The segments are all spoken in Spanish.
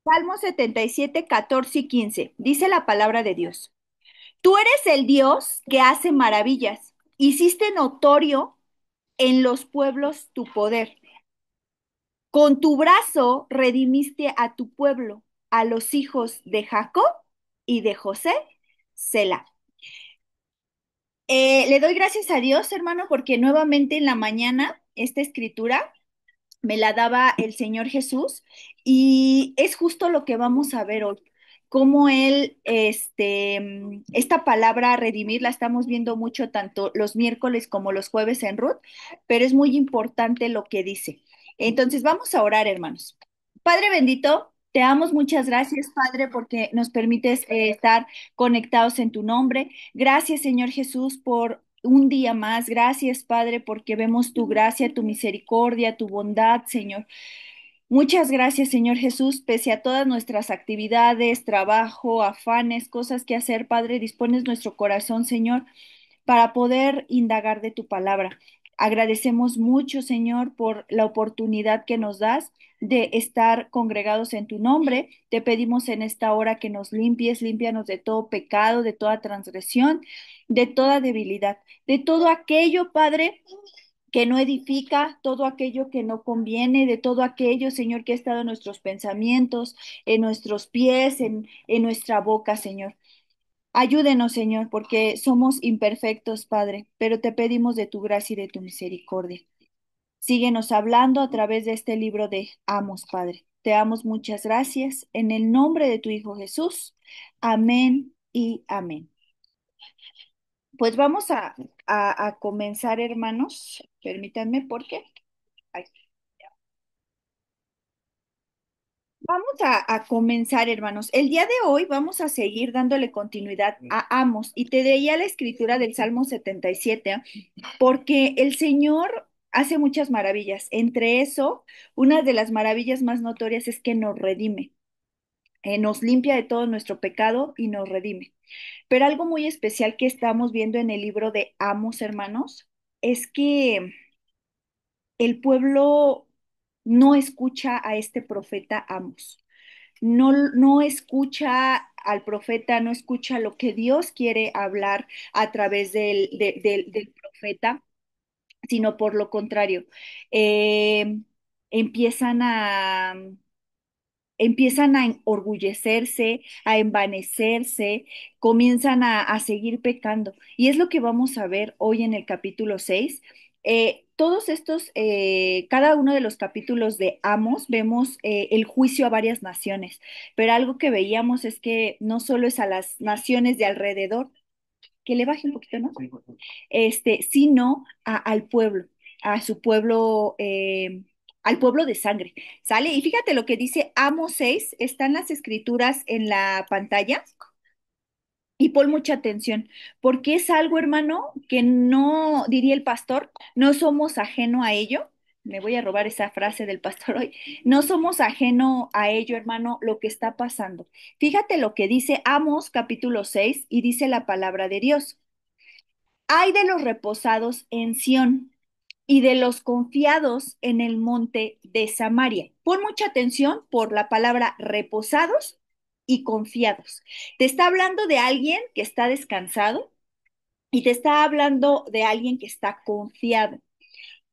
Salmo 77, 14 y 15. Dice la palabra de Dios. Tú eres el Dios que hace maravillas. Hiciste notorio en los pueblos tu poder. Con tu brazo redimiste a tu pueblo, a los hijos de Jacob y de José, Sela. Le doy gracias a Dios, hermano, porque nuevamente en la mañana esta escritura me la daba el Señor Jesús y es justo lo que vamos a ver hoy. Cómo él, esta palabra redimir la estamos viendo mucho tanto los miércoles como los jueves en Ruth, pero es muy importante lo que dice. Entonces vamos a orar, hermanos. Padre bendito, te damos muchas gracias, Padre, porque nos permites estar conectados en tu nombre. Gracias, Señor Jesús, por un día más. Gracias, Padre, porque vemos tu gracia, tu misericordia, tu bondad, Señor. Muchas gracias, Señor Jesús, pese a todas nuestras actividades, trabajo, afanes, cosas que hacer, Padre, dispones nuestro corazón, Señor, para poder indagar de tu palabra. Agradecemos mucho, Señor, por la oportunidad que nos das de estar congregados en tu nombre. Te pedimos en esta hora que nos limpies, límpianos de todo pecado, de toda transgresión, de toda debilidad, de todo aquello, Padre, que no edifica, todo aquello que no conviene, de todo aquello, Señor, que ha estado en nuestros pensamientos, en nuestros pies, en nuestra boca, Señor. Ayúdenos, Señor, porque somos imperfectos, Padre, pero te pedimos de tu gracia y de tu misericordia. Síguenos hablando a través de este libro de Amos, Padre. Te damos muchas gracias en el nombre de tu Hijo Jesús. Amén y amén. Pues vamos a comenzar, hermanos. Permítanme, porque ay, vamos a comenzar, hermanos. El día de hoy vamos a seguir dándole continuidad a Amos y te leía la escritura del Salmo 77 porque el Señor hace muchas maravillas. Entre eso, una de las maravillas más notorias es que nos redime, nos limpia de todo nuestro pecado y nos redime. Pero algo muy especial que estamos viendo en el libro de Amos, hermanos, es que el pueblo no escucha a este profeta Amos. No escucha al profeta, no escucha lo que Dios quiere hablar a través del profeta, sino por lo contrario, eh, empiezan a, empiezan a enorgullecerse, a envanecerse, comienzan a seguir pecando. Y es lo que vamos a ver hoy en el capítulo 6. Todos estos, cada uno de los capítulos de Amos, vemos el juicio a varias naciones, pero algo que veíamos es que no solo es a las naciones de alrededor, que le baje un poquito, ¿no? Sino al pueblo, a su pueblo, al pueblo de sangre, ¿sale? Y fíjate lo que dice Amos 6, están las escrituras en la pantalla y pon mucha atención, porque es algo, hermano, que no, diría el pastor, no somos ajeno a ello. Me voy a robar esa frase del pastor hoy. No somos ajeno a ello, hermano, lo que está pasando. Fíjate lo que dice Amos capítulo 6 y dice la palabra de Dios. Ay de los reposados en Sión y de los confiados en el monte de Samaria. Pon mucha atención por la palabra reposados y confiados. Te está hablando de alguien que está descansado y te está hablando de alguien que está confiado.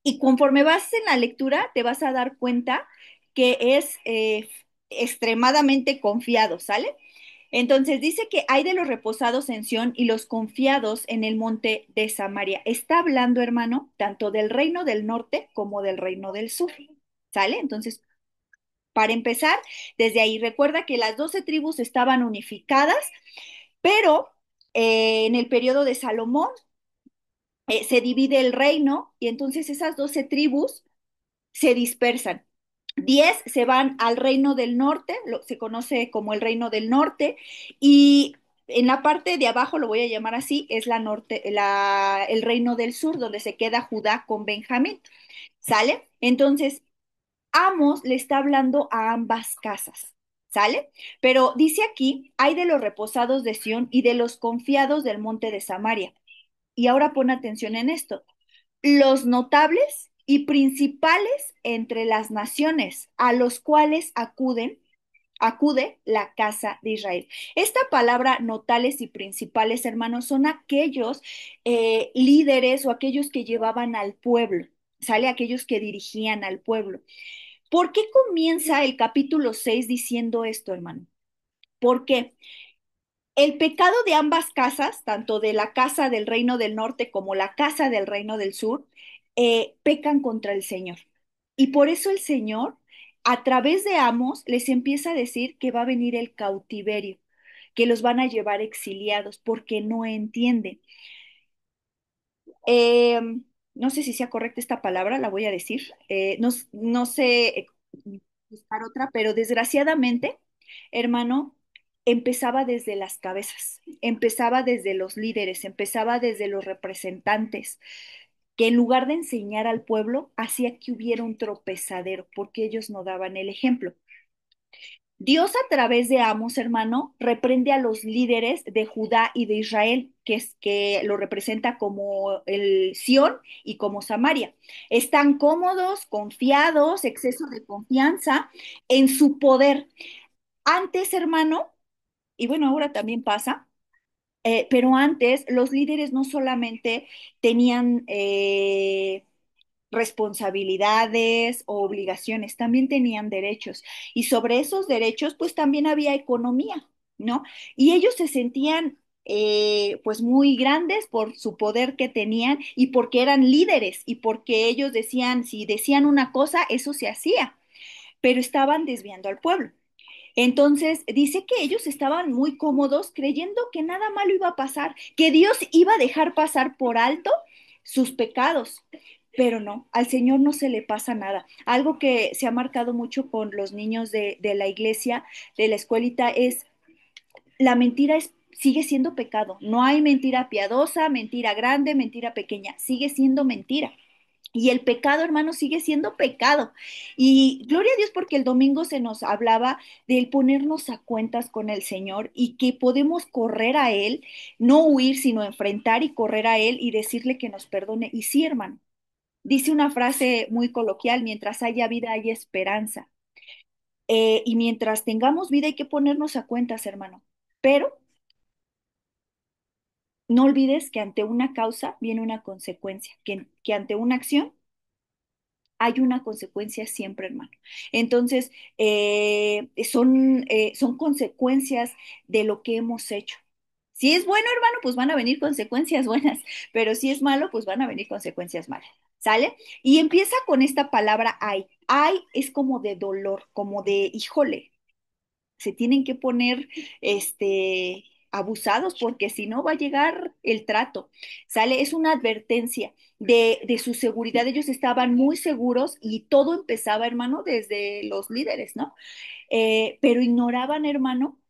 Y conforme vas en la lectura, te vas a dar cuenta que es extremadamente confiado, ¿sale? Entonces dice que hay de los reposados en Sión y los confiados en el monte de Samaria. Está hablando, hermano, tanto del reino del norte como del reino del sur. ¿Sale? Entonces, para empezar, desde ahí recuerda que las 12 tribus estaban unificadas, pero en el periodo de Salomón se divide el reino y entonces esas 12 tribus se dispersan. 10 se van al reino del norte, se conoce como el reino del norte, y en la parte de abajo, lo voy a llamar así, es el reino del sur, donde se queda Judá con Benjamín. ¿Sale? Entonces, Amos le está hablando a ambas casas. ¿Sale? Pero dice aquí, hay de los reposados de Sión y de los confiados del monte de Samaria. Y ahora pon atención en esto, los notables y principales entre las naciones a los cuales acuden acude la casa de Israel. Esta palabra notales y principales, hermanos, son aquellos líderes o aquellos que llevaban al pueblo, ¿sale? Aquellos que dirigían al pueblo. ¿Por qué comienza el capítulo 6 diciendo esto, hermano? Porque el pecado de ambas casas, tanto de la casa del reino del norte como la casa del reino del sur, pecan contra el Señor. Y por eso el Señor, a través de Amos, les empieza a decir que va a venir el cautiverio, que los van a llevar exiliados porque no entienden. Eh, no sé si sea correcta esta palabra, la voy a decir. No sé buscar otra, pero desgraciadamente, hermano, empezaba desde las cabezas, empezaba desde los líderes, empezaba desde los representantes, que en lugar de enseñar al pueblo, hacía que hubiera un tropezadero, porque ellos no daban el ejemplo. Dios a través de Amos, hermano, reprende a los líderes de Judá y de Israel, que lo representa como el Sión y como Samaria. Están cómodos, confiados, exceso de confianza en su poder. Antes, hermano, y bueno, ahora también pasa, pero antes los líderes no solamente tenían responsabilidades o obligaciones, también tenían derechos. Y sobre esos derechos, pues también había economía, ¿no? Y ellos se sentían pues muy grandes por su poder que tenían y porque eran líderes y porque ellos decían, si decían una cosa, eso se hacía, pero estaban desviando al pueblo. Entonces, dice que ellos estaban muy cómodos creyendo que nada malo iba a pasar, que Dios iba a dejar pasar por alto sus pecados. Pero no, al Señor no se le pasa nada. Algo que se ha marcado mucho con los niños de la iglesia, de la escuelita, es la mentira sigue siendo pecado. No hay mentira piadosa, mentira grande, mentira pequeña. Sigue siendo mentira. Y el pecado, hermano, sigue siendo pecado. Y gloria a Dios porque el domingo se nos hablaba del ponernos a cuentas con el Señor y que podemos correr a Él, no huir, sino enfrentar y correr a Él y decirle que nos perdone. Y sí, hermano, dice una frase muy coloquial, mientras haya vida hay esperanza. Y mientras tengamos vida hay que ponernos a cuentas, hermano. Pero no olvides que ante una causa viene una consecuencia, que ante una acción hay una consecuencia siempre, hermano. Entonces, son consecuencias de lo que hemos hecho. Si es bueno, hermano, pues van a venir consecuencias buenas, pero si es malo, pues van a venir consecuencias malas. ¿Sale? Y empieza con esta palabra ay. Ay es como de dolor, como de, híjole, se tienen que poner abusados porque si no va a llegar el trato. ¿Sale? Es una advertencia de su seguridad. Ellos estaban muy seguros y todo empezaba, hermano, desde los líderes, ¿no? Pero ignoraban, hermano,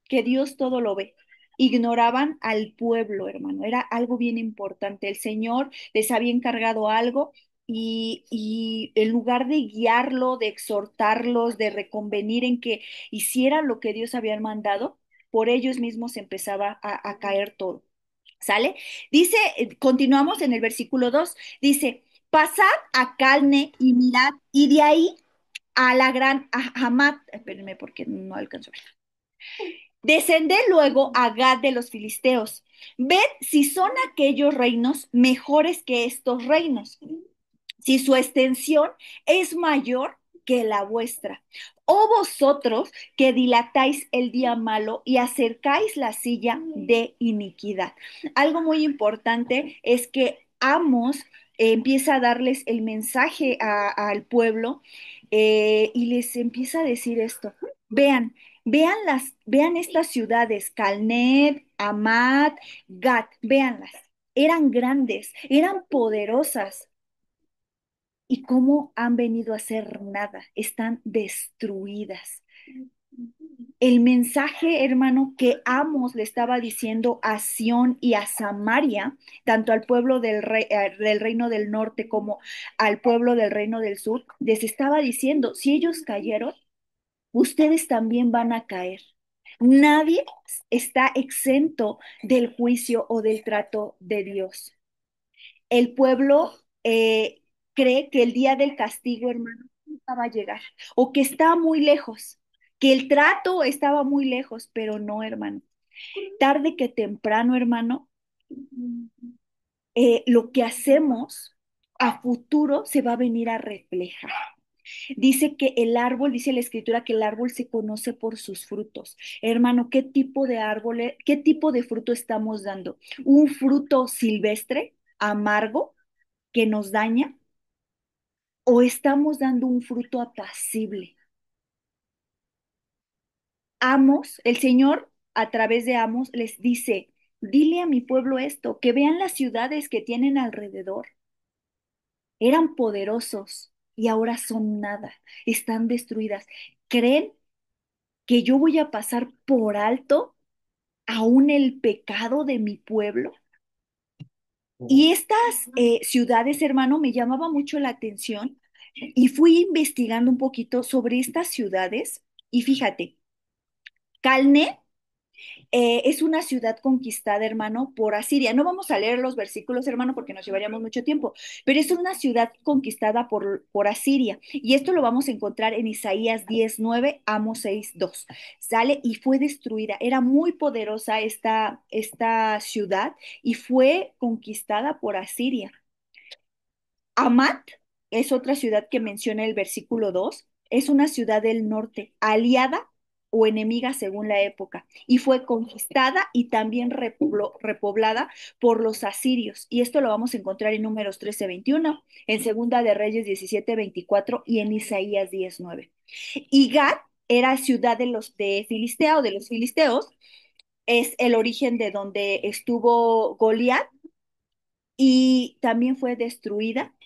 que Dios todo lo ve. Ignoraban al pueblo, hermano. Era algo bien importante. El Señor les había encargado algo y en lugar de guiarlo, de exhortarlos, de reconvenir en que hicieran lo que Dios había mandado, por ellos mismos empezaba a caer todo. ¿Sale? Dice, continuamos en el versículo 2 dice, pasad a Calne y mirad, y de ahí a la gran Hamat, espérenme porque no alcanzo a ver. Descended luego a Gad de los filisteos. Ved si son aquellos reinos mejores que estos reinos, si su extensión es mayor que la vuestra. O vosotros que dilatáis el día malo y acercáis la silla de iniquidad. Algo muy importante es que Amos empieza a darles el mensaje al pueblo y les empieza a decir esto. Vean, vean estas ciudades, Calnet, Amad, Gat, véanlas. Eran grandes, eran poderosas, y cómo han venido a hacer nada, están destruidas. El mensaje, hermano, que Amos le estaba diciendo a Sión y a Samaria, tanto al pueblo del reino del norte como al pueblo del reino del sur, les estaba diciendo, si ellos cayeron, ustedes también van a caer. Nadie está exento del juicio o del trato de Dios. El pueblo cree que el día del castigo, hermano, nunca va a llegar o que está muy lejos. que el trato estaba muy lejos, pero no, hermano. Tarde que temprano, hermano, lo que hacemos a futuro se va a venir a reflejar. Dice que el árbol, dice la escritura, que el árbol se conoce por sus frutos. Hermano, ¿qué tipo de árbol, qué tipo de fruto estamos dando? ¿Un fruto silvestre, amargo, que nos daña? ¿O estamos dando un fruto apacible? Amos, el Señor a través de Amos les dice, dile a mi pueblo esto, que vean las ciudades que tienen alrededor. Eran poderosos y ahora son nada, están destruidas. ¿Creen que yo voy a pasar por alto aún el pecado de mi pueblo? Y estas ciudades, hermano, me llamaba mucho la atención y fui investigando un poquito sobre estas ciudades y fíjate, Calné es una ciudad conquistada, hermano, por Asiria. No vamos a leer los versículos, hermano, porque nos llevaríamos mucho tiempo, pero es una ciudad conquistada por Asiria. Y esto lo vamos a encontrar en Isaías 10:9, Amos 6:2. Sale y fue destruida. Era muy poderosa esta ciudad y fue conquistada por Asiria. Amat es otra ciudad que menciona el versículo 2. Es una ciudad del norte, aliada o enemiga según la época, y fue conquistada y también repoblada por los asirios. Y esto lo vamos a encontrar en Números 13:21, en Segunda de Reyes 17:24 y en Isaías 10:9. Y Gad era ciudad de los de Filistea o de los filisteos, es el origen de donde estuvo Goliat y también fue destruida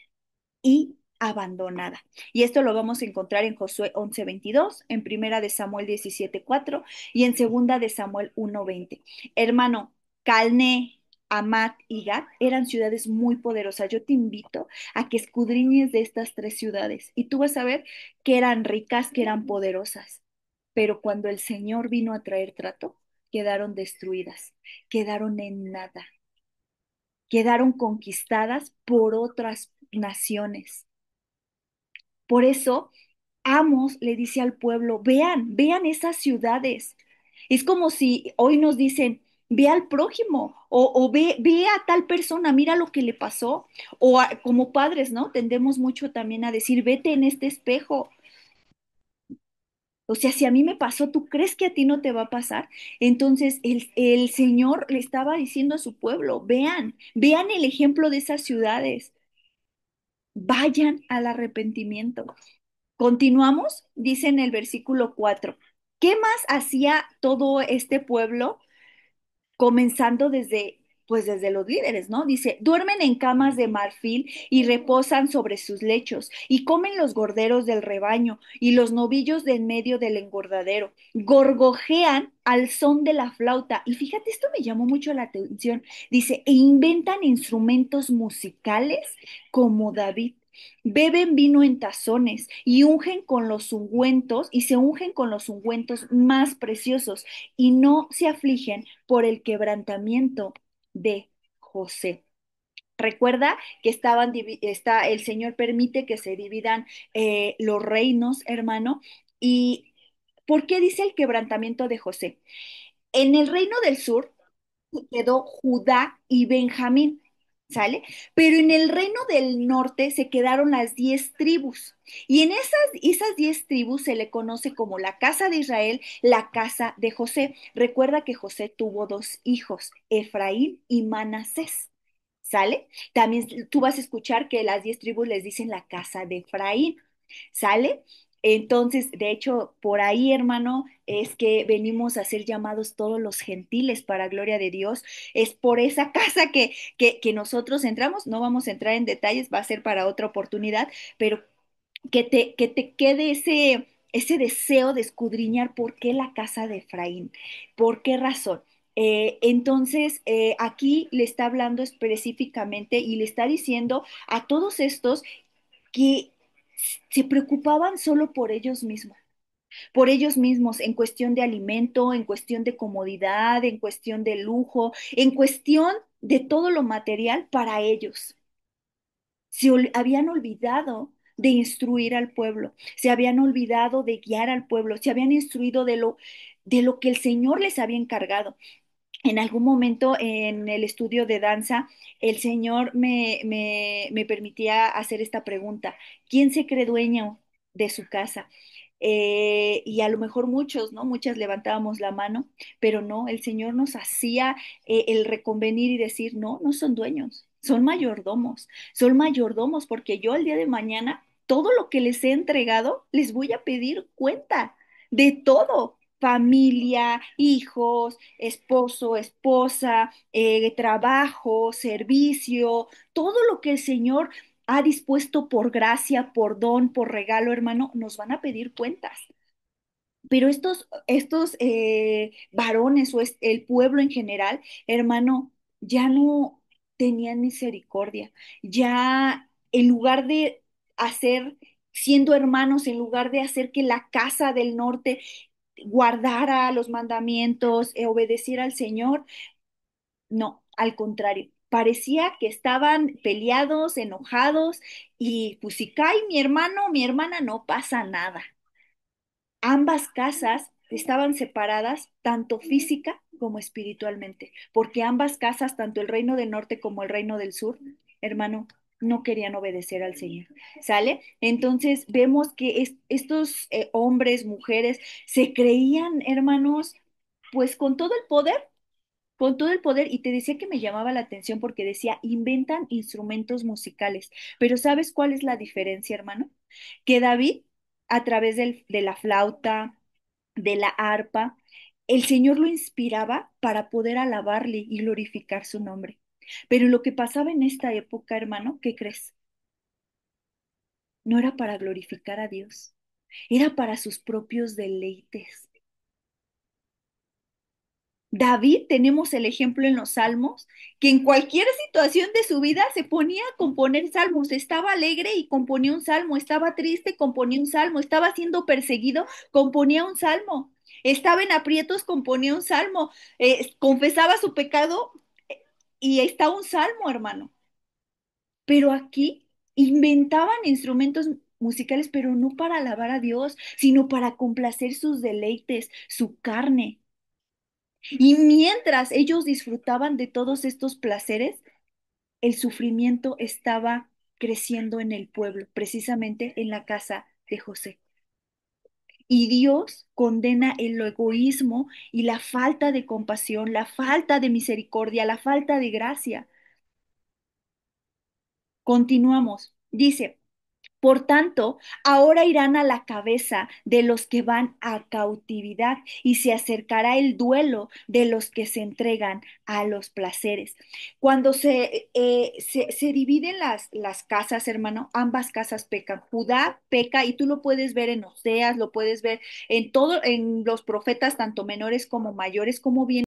y abandonada. Y esto lo vamos a encontrar en Josué 11:22, en Primera de Samuel 17:4 y en Segunda de Samuel 1:20. Hermano, Calné, Amat y Gat eran ciudades muy poderosas. Yo te invito a que escudriñes de estas tres ciudades y tú vas a ver que eran ricas, que eran poderosas. Pero cuando el Señor vino a traer trato, quedaron destruidas, quedaron en nada, quedaron conquistadas por otras naciones. Por eso, Amos le dice al pueblo, vean, vean esas ciudades. Es como si hoy nos dicen, ve al prójimo o ve a tal persona, mira lo que le pasó. Como padres, ¿no? Tendemos mucho también a decir, vete en este espejo. O sea, si a mí me pasó, ¿tú crees que a ti no te va a pasar? Entonces, el Señor le estaba diciendo a su pueblo, vean, vean el ejemplo de esas ciudades, vayan al arrepentimiento. Continuamos, dice en el versículo 4. ¿Qué más hacía todo este pueblo? Comenzando desde los líderes, ¿no? Dice, duermen en camas de marfil y reposan sobre sus lechos, y comen los gorderos del rebaño y los novillos de en medio del engordadero, gorgojean al son de la flauta. Y fíjate, esto me llamó mucho la atención. Dice, e inventan instrumentos musicales como David. Beben vino en tazones y ungen con los ungüentos y se ungen con los ungüentos más preciosos y no se afligen por el quebrantamiento de José. Recuerda que el Señor permite que se dividan los reinos, hermano. ¿Y por qué dice el quebrantamiento de José? En el reino del sur quedó Judá y Benjamín, ¿sale? Pero en el reino del norte se quedaron las 10 tribus. Y en esas 10 tribus se le conoce como la casa de Israel, la casa de José. Recuerda que José tuvo dos hijos, Efraín y Manasés. ¿Sale? También tú vas a escuchar que las 10 tribus les dicen la casa de Efraín. ¿Sale? Entonces, de hecho, por ahí, hermano, es que venimos a ser llamados todos los gentiles para gloria de Dios. Es por esa casa que nosotros entramos. No vamos a entrar en detalles, va a ser para otra oportunidad, pero que te quede ese deseo de escudriñar por qué la casa de Efraín, por qué razón. Entonces, aquí le está hablando específicamente y le está diciendo a todos estos que se preocupaban solo por ellos mismos en cuestión de alimento, en cuestión de comodidad, en cuestión de lujo, en cuestión de todo lo material para ellos. Habían olvidado de instruir al pueblo, se habían olvidado de guiar al pueblo, se habían instruido de lo que el Señor les había encargado. En algún momento en el estudio de danza, el Señor me permitía hacer esta pregunta: ¿quién se cree dueño de su casa? Y a lo mejor muchos, ¿no? Muchas levantábamos la mano, pero no, el Señor nos hacía el reconvenir y decir: no, no son dueños, son mayordomos porque yo el día de mañana, todo lo que les he entregado, les voy a pedir cuenta de todo: familia, hijos, esposo, esposa, trabajo, servicio, todo lo que el Señor ha dispuesto por gracia, por don, por regalo, hermano, nos van a pedir cuentas. Pero estos varones o el pueblo en general, hermano, ya no tenían misericordia. Ya en lugar de hacer, siendo hermanos, en lugar de hacer que la casa del norte guardara los mandamientos, obedeciera al Señor, no, al contrario. Parecía que estaban peleados, enojados, y pues si cae mi hermano o mi hermana, no pasa nada. Ambas casas estaban separadas tanto física como espiritualmente, porque ambas casas, tanto el reino del norte como el reino del sur, hermano, no querían obedecer al Señor. ¿Sale? Entonces vemos que estos hombres, mujeres, se creían, hermanos, pues con todo el poder, y te decía que me llamaba la atención porque decía: inventan instrumentos musicales. Pero ¿sabes cuál es la diferencia, hermano? Que David, a través de la flauta, de la arpa, el Señor lo inspiraba para poder alabarle y glorificar su nombre. Pero lo que pasaba en esta época, hermano, ¿qué crees? No era para glorificar a Dios, era para sus propios deleites. David, tenemos el ejemplo en los salmos, que en cualquier situación de su vida se ponía a componer salmos: estaba alegre y componía un salmo, estaba triste, componía un salmo, estaba siendo perseguido, componía un salmo, estaba en aprietos, componía un salmo, confesaba su pecado, y está un salmo, hermano. Pero aquí inventaban instrumentos musicales, pero no para alabar a Dios, sino para complacer sus deleites, su carne. Y mientras ellos disfrutaban de todos estos placeres, el sufrimiento estaba creciendo en el pueblo, precisamente en la casa de José. Y Dios condena el egoísmo y la falta de compasión, la falta de misericordia, la falta de gracia. Continuamos. Dice: por tanto, ahora irán a la cabeza de los que van a cautividad, y se acercará el duelo de los que se entregan a los placeres. Cuando se dividen las casas, hermano, ambas casas pecan. Judá peca, y tú lo puedes ver en Oseas, lo puedes ver en todo, en los profetas, tanto menores como mayores, como bien